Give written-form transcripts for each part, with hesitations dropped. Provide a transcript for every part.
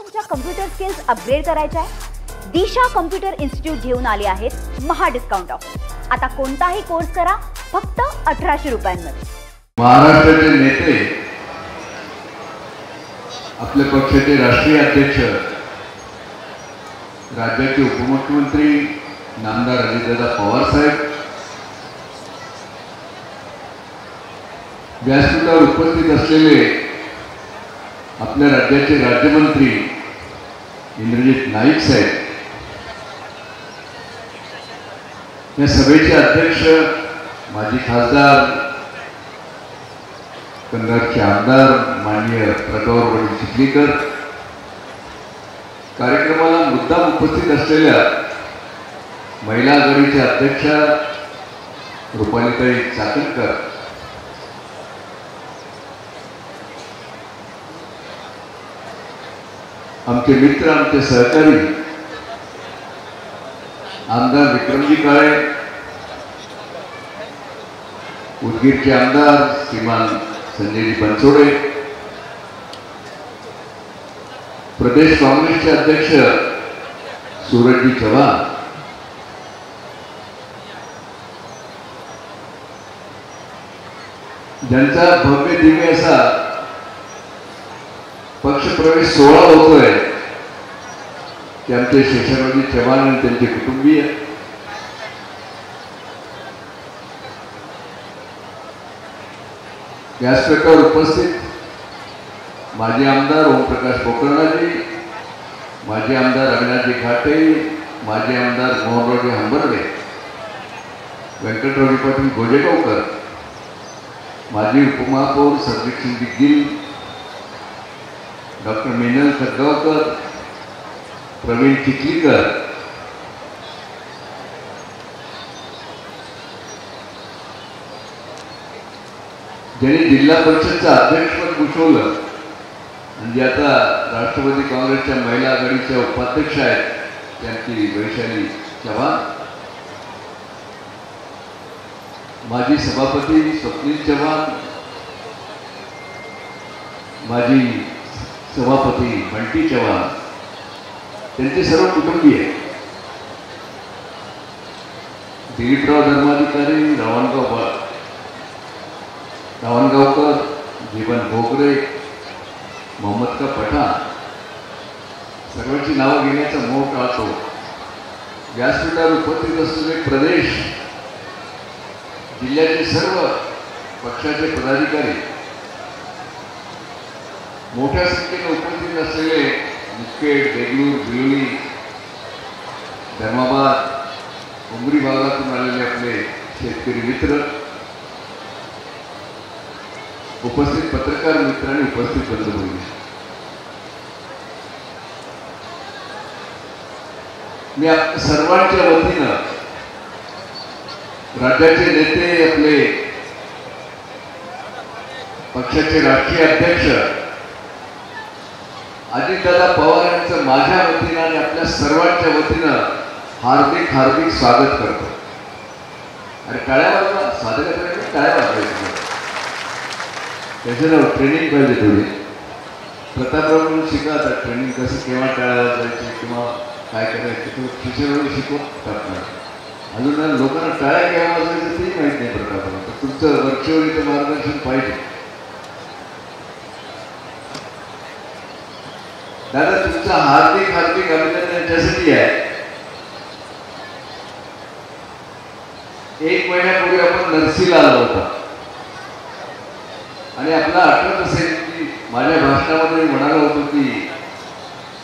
तुमच्या computer skills upgrade करायच्या आहे? दिशा कम्प्युटर इन्स्टिट्यूट घेऊन आले आहेत महा डिस्काउंट ऑफर। आता कोणताही कोर्स करा फक्त 1800 रुपयांमध्ये। महाराष्ट्राचे नेते, आपल्या पक्षाचे राष्ट्रीय अध्यक्ष, राज्याचे उपमुख्यमंत्री नामदार अजितदादा पवार साहेब व्यासपीठावर उपस्थित असलेले आपल्या राज्याचे राज्यमंत्री इंद्रजीत नाईक साहेब, या सभेचे अध्यक्ष माजी खासदार कन्नडचे आमदार माननीय प्रकाश वडील चिखलीकर, कार्यक्रमाला मुद्दाम उपस्थित असलेल्या महिला आघाडीच्या अध्यक्षा रुपालीताई चाकणकर, आमचे मित्र, आमचे सहकारी आमदार विक्रमजी काळे, उदगीरचे आमदार श्रीमान संजयजी बनसोडे, प्रदेश काँग्रेसचे अध्यक्ष सूरजजी चव्हाण, ज्यांचा भव्य दिव्य असा पक्षप्रवेश सोहळा होतोय, ते आमचे शेषरावजी चव्हाण आणि त्यांचे कुटुंबीय, व्यासपीठावर उपस्थित माजी आमदार ओमप्रकाश पोकर्णाजी, माजी आमदार अविनाशजी घाटे, माजी आमदार मोहनरावजी हंबर्डे, व्यंकटरावजी पाटील गोजेगावकर, माजी उपमहापौर सर्वेक्षणजी गिल, डॉक्टर मीनल खतगावकर, प्रवीण चिखलीकर, ज्यांनी जिल्हा परिषदचं अध्यक्षपद भूषवलं आणि आता राष्ट्रवादी काँग्रेसच्या महिला आघाडीच्या उपाध्यक्ष आहेत, त्यांची वैशाली चव्हाण, माजी सभापती स्वप्नील चव्हाण, माजी सभापती बंटी चव्हाण, त्यांचे सर्व कुटुंबीय, दिलीपराव धर्माधिकारी, रावणगावकर, जीवन भोगरे, मोहम्मद का पठाण, सर्वांची नावं घेण्याचा मोह टाळतो। व्यासपीठावर उपस्थित असलेले प्रदेश, जिल्ह्याचे सर्व पक्षाचे पदाधिकारी, मोठ्या संख्येने उपस्थित असलेले मुखेड, देगलूर, बिलोली, धर्माबाद, उमरी भागातून आलेले आपले शेतकरी मित्र, उपस्थित पत्रकार मित्र आणि उपस्थित बंधुभगिनी, मी सर्वांच्या वतीनं राज्याचे नेते, आपले पक्षाचे राष्ट्रीय अध्यक्ष अजितदादा पवार यांचं माझ्या वतीनं आणि आपल्या सर्वांच्या वतीनं हार्दिक हार्दिक स्वागत करतो। अरे टाळ्या वाजवा, स्वागत करायचं, टाळ्या वाजवायचं, त्याच्यानं ट्रेनिंग पाहिजे थोडी। प्रतापराव शिका आता ट्रेनिंग कसं, केव्हा टाळ्या वाजवायची किंवा काय करायचं, तो टीचरवर शिकवतात ना। अजून लोकांना टाळ्या केव्हा वाजवायचं तेही माहीत नाही प्रतापराव, तर तुमचं वर्षभरीचं मार्गदर्शन पाहिजे। दादा तुमचा हार्दिक हार्दिक अभिनंदन याच्यासाठी आहे, 1 महिन्यापूर्वी आपण नरसीला आलो होता आणि आपला आठवत असेल की माझ्या भाषणामध्ये म्हणालो होतो की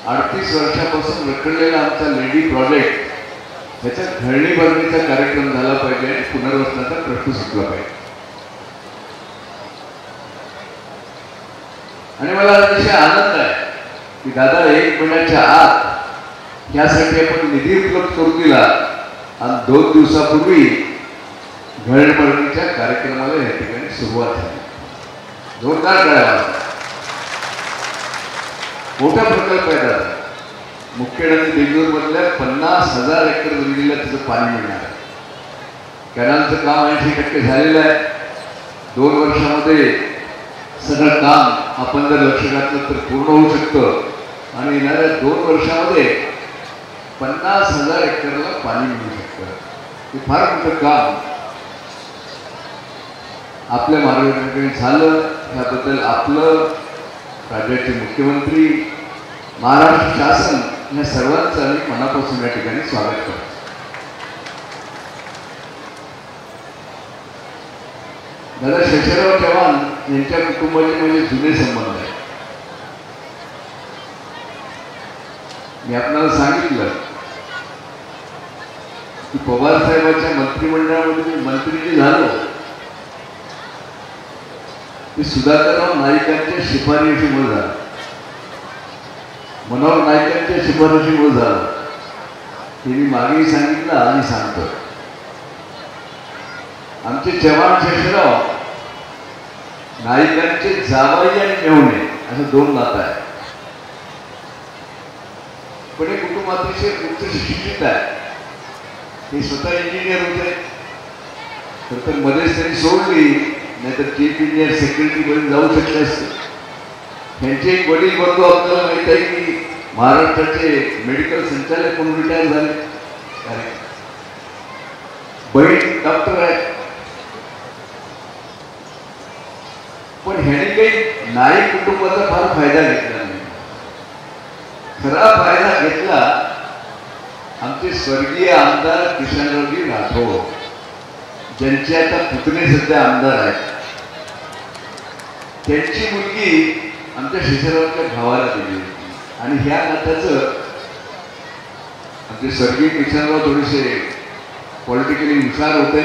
38 वर्षापासून रखडलेला आमचा लेडी प्रोजेक्ट, ह्याच्या घरणी भरणीचा कार्यक्रम झाला पाहिजे आणि पुनर्वसनाचा प्रश्न सुटला पाहिजे। आणि मला अतिशय आनंद आहे की दादा 1 महिन्याच्या आत यासाठी आपण निधी उपलब्ध करून दिला आणि 2 दिवसापूर्वी घरभरणीच्या कार्यक्रमाला या ठिकाणी सुरुवात झाली। जोरदार टाळ्या, मोठा प्रकल्प आहे दादा। मुखेड आणि देगलूरमधल्या 50,000 एकर जमिनीला तिचं पाणी मिळणार आहे। कॅनलचं काम 80% झालेलं आहे। 2 वर्षामध्ये सगळं काम आपण जर लक्ष घातलं तर पूर्ण होऊ शकतं। आणि येणाऱ्या 2 वर्षामध्ये 50,000 एकरला पाणी मिळू शकतं. हे फार मोठं काम आपल्या मार्गदर्शनाखाली झालं. याबद्दल आपलं, राज्याचे मुख्यमंत्री, महाराष्ट्र शासन या सर्वांचं मी मनापासून या ठिकाणी स्वागत करतो. दादा शेषराव चव्हाण यांच्या कुटुंबाचे म्हणजे जुने संबंध आहेत. मी आपल्याला सांगितलं की पवार साहेबांच्या मंत्रिमंडळामध्ये मी मंत्री जे झालो ते सुधाकरराव नाईकांच्या शिफारशीमुळे झालं, मनोहर नाईकांच्या शिफारशीमुळे झालं. हे मी मागेही सांगितलं आणि सांगतो. आमचे चव्हाण शेषराव नाईकांचे जावई आणि मेहुणे असं 2 नातं आहे. पण हे कुटुंब अतिशय उच्च शिक्षित आहे. ते स्वतः इंजिनियर होते. तर मध्येच त्यांनी सोडली, नाहीतर चीफ इंजिनियर सेक्रेटरी पर्यंत जाऊ शकले असते. त्यांचे एक वडील बंधू आपल्याला माहित आहे की महाराष्ट्राचे मेडिकल संचालक म्हणून रिटायर झाले. बहीण डॉक्टर आहे. पण ह्याने काही नाईक कुटुंबाचा फार फायदा घेतला नाही. खरा फायदा घेतला आमचे स्वर्गीय आमदार किशनरावजी राठोड, ज्यांचे आता पुतणे सध्या आमदार आहेत. त्यांची मुलगी आमच्या शेषरावच्या भावाला दिली होती. आणि ह्या नात्याचं आमचे स्वर्गीय किशनराव थोडेसे पॉलिटिकली हुशार होते.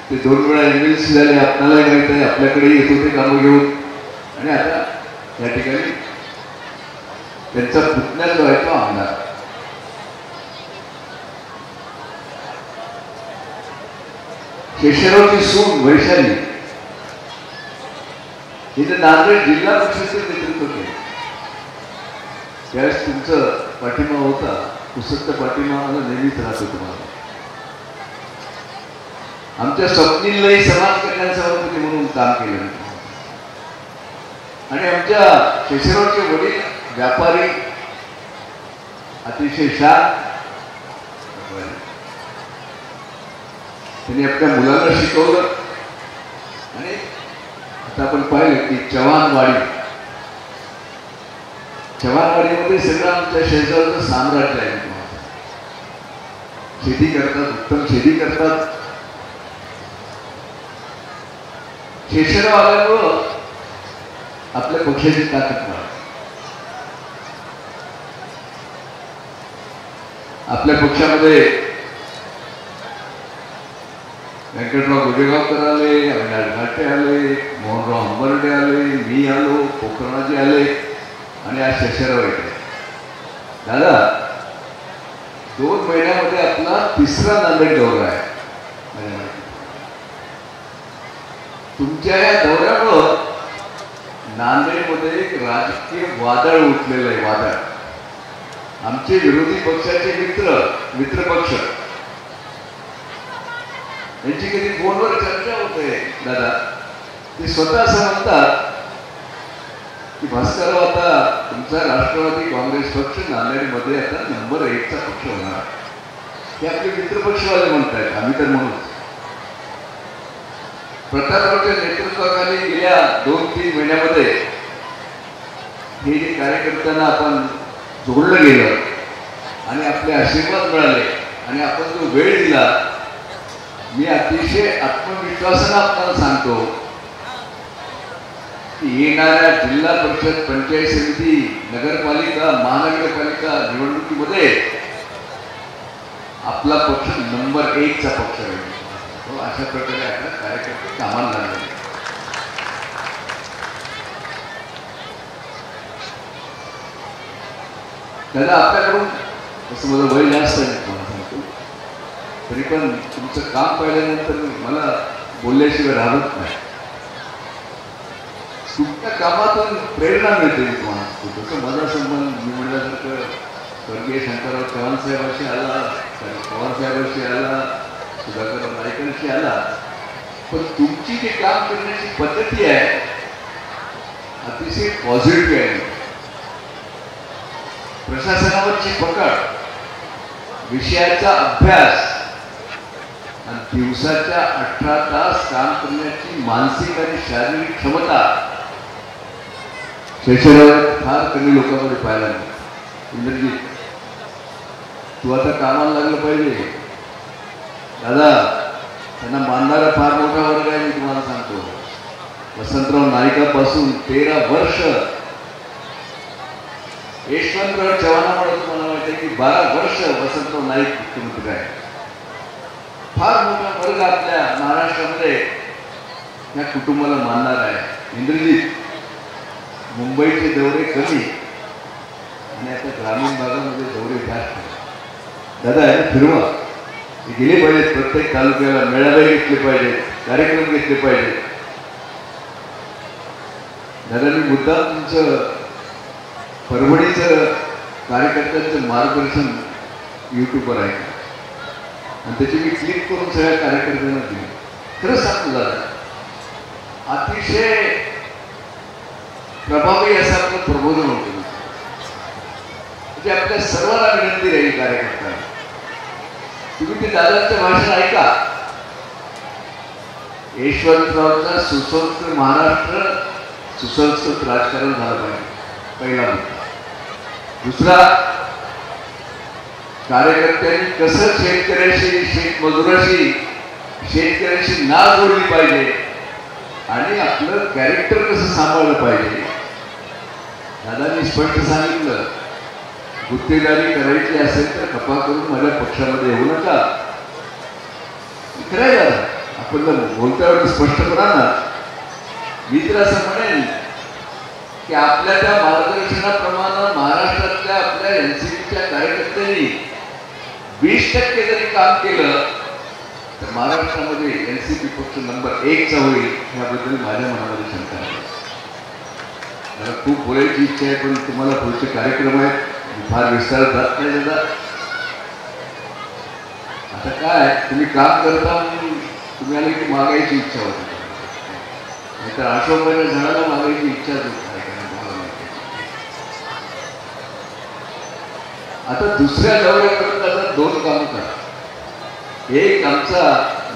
ते 2 वेळा MLC झाले. आपल्यालाही माहीत आहे. आपल्याकडे येत होते कामं घेऊन. आणि आता या ठिकाणी त्यांचा पुतण्या जो आहे तो आमदार. शेषरावची सून वैशाली हिने नांदेड जिल्हा परिषदेचे नेतृत्व केले. त्यावेळेस तुमचं पाठिंबा होता. पुसक्त पाठिंबा मला नेहमीच राहतो तुम्हाला. आमच्या स्वप्नीललाही समाज कल्याण सभापती म्हणून काम केलं. आणि आमच्या शेषरावचे वडील व्यापारी, अतिशय शांत. त्यांनी आपल्या मुलांना शिकवलं. आणि आता आपण पाहिलं की चव्हाणवाडीमध्ये सगळं आमच्या शेजारचं साम्राज्य आहे. शेती करतात, उत्तम शेती करतात. शेषराव आल्यामुळं आपल्या पक्षाची ताकद वाढली. आपल्या पक्षामध्ये व्यंकटराव गोजेगावकर आले, अविनाश घाटे आले, मोहनराव हंबर्डे आले, मी आलो, पोखरणाजी आले आणि आज शेषराव येते. दादा 2 महिन्यामध्ये आपला 3रा नांदेड दौरा आहे. तुमच्या या दौऱ्यामुळं नांदेडमध्ये एक राजकीय वादळ उठलेलं आहे. वादळ. आमचे विरोधी पक्षाचे मित्र पक्ष यांची कधी फोनवर चर्चा होते दादा. ते स्वतः असं म्हणतात की भास्करराव आता तुमचा राष्ट्रवादी काँग्रेस पक्ष नांदेडमध्ये आता नंबर 1चा पक्ष होणार. हे आपले मित्रपक्षवाले म्हणतात. आम्ही तर म्हणू. प्रतापरावच्या नेतृत्वाखाली गेल्या 2-3 महिन्यामध्ये हे जे कार्यकर्त्यांना आपण जोडलं गेलं आणि आपले आशीर्वाद मिळाले आणि आपण जो वेळ दिला, मी अतिशय आत्मविश्वासाने आपल्याला सांगतो की येणाऱ्या जिल्हा परिषद, पंचायत समिती, नगरपालिका, महानगरपालिका निवडणुकीमध्ये आपला पक्ष नंबर 1चा पक्ष राहील. अशा प्रकारे आपल्या कार्यकर्ते कामाला लागले. दादा आपल्याकडून तसं माझं वय जास्त आहे तुम्हाला सांगतो, तरी पण तुमचं काम पाहिल्यानंतर मला बोलल्याशिवाय राहत नाही. तुमच्या कामातून प्रेरणा मिळते तुम्हाला. तसं माझा संबंध मी म्हणल्यासारखं स्वर्गीय शंकरराव चव्हाण साहेबांशी आला, पवार साहेबांशी आला, सुधाकरराव नाईकांशी आला. पण तुमची जी काम करण्याची पद्धती आहे अतिशय पॉझिटिव्ह आहे. प्रशासनावरची पकड, विषयाचा अभ्यास आणि दिवसाच्या 18 तास काम करण्याची मानसिक आणि शारीरिक क्षमता शैक्षणावर फार कमी लोकांमध्ये पाहायला मिळते. इंद्रजीत, तू आता कामाला लागलं पाहिजे दादा. त्यांना मानणारा फार मोठा वर्ग आहे. मी तुम्हाला सांगतो, वसंतराव नाईकापासून 13 वर्ष, यशवंतराव चव्हाणामुळे तुम्हाला माहिती आहे की 12 वर्ष वसंतराव नाईक मुख्यमंत्री आहे. फार मोठा वर्ग आपल्या महाराष्ट्रामध्ये या कुटुंबाला मानणार आहे. इंद्रजीत, मुंबईचे दौरे कमी आणि आता ग्रामीण भागामध्ये दौरे जास्त. दादा यांना फिरवा, गेले पाहिजेत. प्रत्येक तालुक्याला मेळावे घेतले पाहिजेत, कार्यक्रम घेतले पाहिजेत. दादा, मी मुद्दाम तुमचं परभणीचं कार्यकर्त्यांचं मार्गदर्शन यूट्यूबवर आहे आणि त्याची मी क्लिक करून सगळ्या कार्यकर्त्यांना दिली. खरंच सांगतो दादा, अतिशय प्रभावी असं आपलं प्रबोधन होतं. म्हणजे आपल्या सर्वांना विनंती राहील कार्यकर्त्यांना, तुम्ही ते दादांचं भाषण ऐका. यशवंतरावचा सुसंस्कृत महाराष्ट्र, सुसंस्कृत राजकारण झालं पाहिजे, पहिला मुद्दा. दुसरा, कार्यकर्त्यांनी कसं शेतकऱ्याशी, शेतमजुराशी, शेतकऱ्याशी नाळ जोडली पाहिजे आणि आपलं कॅरेक्टर कसं सांभाळलं पाहिजे. दादांनी स्पष्ट सांगितलं, गुत्तेदारी करायची असेल तर खपा करून माझ्या पक्षामध्ये येऊ नका. खरंय दादा, आपण जर बोलत्यावर स्पष्ट करा ना. मी तर असं म्हणेन की आपल्या त्या मार्गदर्शनाप्रमाणे महाराष्ट्रातल्या आपल्या एनसीपीच्या कार्यकर्त्यांनी 20% जरी काम केलं तर महाराष्ट्रामध्ये एनसीपी पक्ष नंबर 1चा होईल, याबद्दल माझ्या मनामध्ये शंका आहे. मला खूप बोलायची इच्छा आहे, पण तुम्हाला पुढचे कार्यक्रम आहेत, फार विस्तार जात नाही दादा. आता काय, तुम्ही काम करता तुम्ही आले की मागायची इच्छा होती, नाहीतर अशोकराच्या झाडाला मागायची इच्छाच होत नाही. आता दुसऱ्या दौऱ्यापर्यंत आता 2 कामं करा. एक, आमचा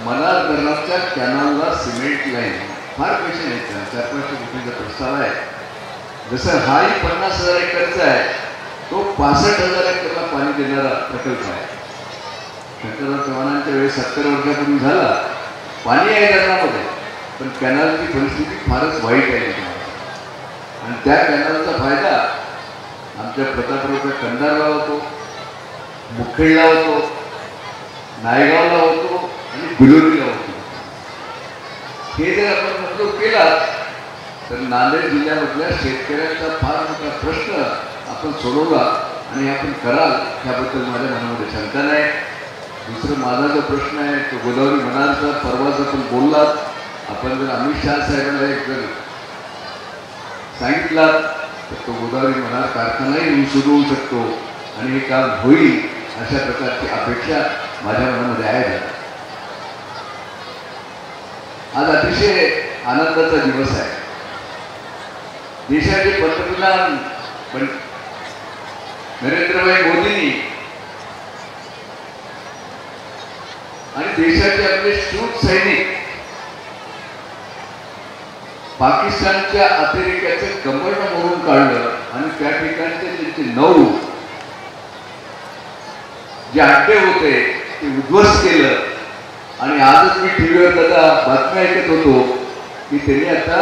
मनार धरणाच्या कॅनलला सिमेंट लाईन, फार पैसे नाही, 4-5 कोटींचा प्रस्ताव आहे. जसं हाही 50,000 एकरचा आहे, तो 65,000 एकरला पाणी देणारा प्रकल्प आहे. शंकरराव चव्हाणांच्या वेळेस 70 वर्षापूर्वी झाला. पाणी आहे धरणामध्ये, पण कॅनलची परिस्थिती फारच वाईट आहे. आणि त्या कॅनलचा फायदा आमच्या प्रतापरावच्या कंधारला होतो, मुखेडला होतो, नायगावला होतो आणि बिलोलीला होतो. हे जर आपण मंजूर केला तर नांदेड जिल्ह्यामधल्या शेतकऱ्यांचा फार मोठा प्रश्न आपण सोडवला आणि आपण कराल ह्याबद्दल माझ्या मनामध्ये शंका नाही. दुसरं माझा जो प्रश्न आहे तो गोदावरी मनारचा. परवाच आपण बोललात, आपण जर अमित शहा साहेबांना एक जर सांगितलात तर तो गोदावरी मनार कारखानाही सुरू होऊ शकतो आणि हे काम होईल, अशा प्रकारची अपेक्षा माझ्या मनामध्ये आहे. आज अतिशय आनंदाचा दिवस आहे. देशाचे पंतप्रधान नरेंद्रभाई मोदींनी आणि देशाचे आपले शूर सैनिक पाकिस्तानच्या अतिरेक्याचं कमरण मोडून काढलं आणि त्या ठिकाणचे त्यांचे 9 जे अड्डे होते ते उद्ध्वस्त केलं. आणि आजच मी टीव्हीवर दादा बातम्या ऐकत होतो की त्यांनी आता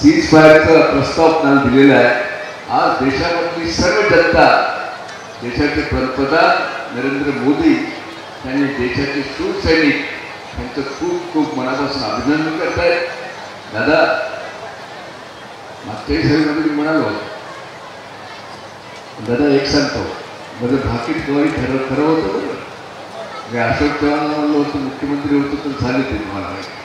सीज फायरचा प्रस्ताव त्यांना दिलेला आहे. आज देशामधली सर्व जनता, देशाचे पंतप्रधान नरेंद्र मोदी यांनी देशाचे शूर सैनिक यांचं खूप खूप मनापासून अभिनंदन करत आहेत. दादा, मागच्याही सभेमध्ये मी म्हणालो, दादा एक सांगतो, माझं भाकीत केव्हाही खरं होतं बरं. मी अशोक चव्हाण म्हणलो होतं, मुख्यमंत्री होतो तर झाले ते तुम्हाला माहिती.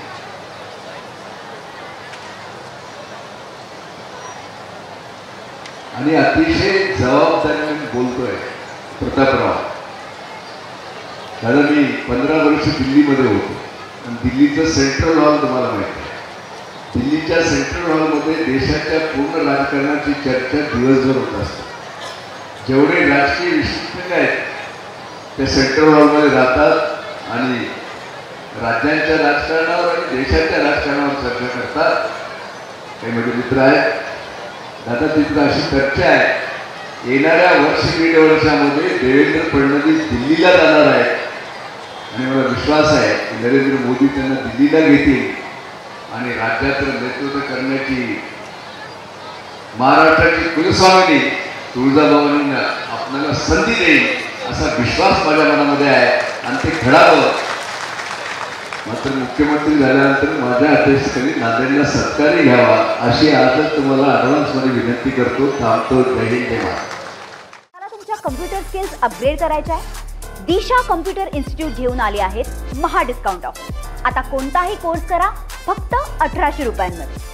आणि अतिशय जबाबदारीने बोलतोय प्रतापराव. दादा, मी 15 वर्ष दिल्लीमध्ये होतो आणि दिल्लीचं सेंट्रल हॉल तुम्हाला माहिती आहे. दिल्लीच्या सेंट्रल हॉलमध्ये देशाच्या पूर्ण राजकारणाची चर्चा दिवसभर होत असते. जेवढे राजकीय विशिष्टता आहेत ते सेंट्रल हॉलमध्ये राहतात आणि राज्यांच्या राजकारणावर आणि देशाच्या राजकारणावर चर्चा करतात. काही माझे मित्र आहेत. आता तिथं अशी चर्चा आहे, येणाऱ्या वर्ष दीड वर्षामध्ये देवेंद्र फडणवीस दिल्लीला जाणार आहेत आणि मला विश्वास आहे की नरेंद्र मोदी त्यांना दिल्लीला घेतील आणि राज्याचं नेतृत्व करण्याची महाराष्ट्राची कुलस्वामिनी तुळजाभवानींना आपल्याला संधी देईल असा विश्वास माझ्या मनामध्ये आहे आणि ते घडावं. मात्र मुख्यमंत्री झाल्यानंतर माझ्या अध्यक्षतेखाली नांदेडला सत्कारही घ्यावा अशी आजच तुम्हाला ॲडव्हान्समध्ये विनंती करतो. थांबतो. जय हिंद जय महाराष्ट्र. मला तुमच्या कम्प्युटर स्किल्स अपग्रेड करायच्या आहे. दिशा कम्प्युटर इन्स्टिट्यूट घेऊन आले आहेत महा डिस्काउंट ऑफर. आता कोणताही कोर्स करा फक्त 1800 रुपयांमध्ये.